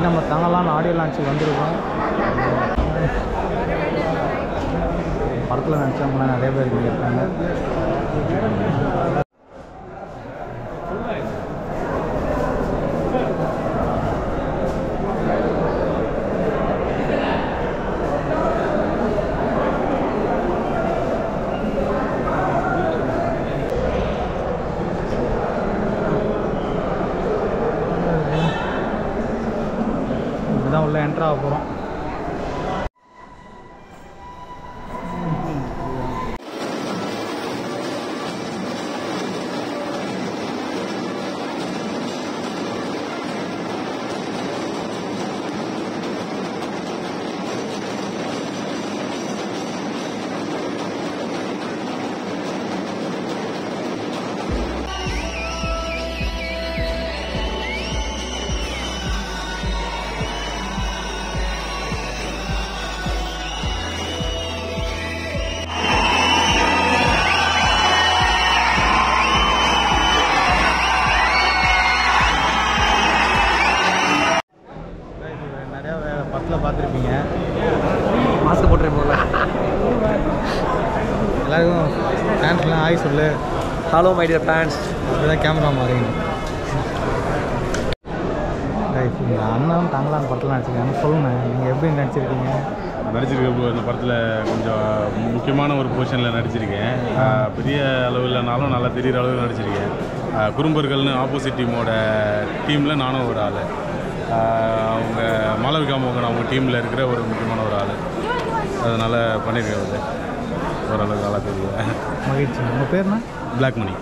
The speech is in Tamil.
இன்றைக்கி நம்ம தங்கலான்னு ஆடியோ லான்ச்சுக்கு வந்திருக்கோம். படத்தில் நினச்சவங்களாம் நிறைய பேர் இங்கே இருக்காங்க. இப்படிதான் உள்ள என்ட்ரு ஆக போகிறோம். படத்தில் பார்த்துருப்பீங்க, மாஸ்க் போட்டுருப்போம்ல. எல்லாருக்கும் ஃபேன்ஸ்லாம் ஆகி சொல்லு. Hello my dear fans. இதுதான் கேமரா மாறிங்க. இந்த அண்ணன் தங்கலான் படத்தில் நடிச்சிருக்காங்க. சொல்லுங்கள், நீங்கள் எப்படி நடிச்சிருக்கீங்க? நடிச்சிருக்க இந்த படத்தில் கொஞ்சம் முக்கியமான ஒரு பொசிஷனில் நடிச்சிருக்கேன். பெரிய அளவு இல்லைனாலும் நல்லா தெரிகிற அளவுக்கு நடிச்சிருக்கேன். குறும்பர்கள்னு ஆப்போசிட் டீமில் நானும் ஒரு ஆள். அவங்க மாளவிகா மோகன் அவங்க டீமில் இருக்கிற ஒரு முக்கியமான ஒரு ஆள். அதனால் பண்ணியிருக்கேன். ஓரளவுக்கு நல்லா தெரியும். மகிழ்ச்சி. உங்கள் பேர்னா? பிளாக் மணி.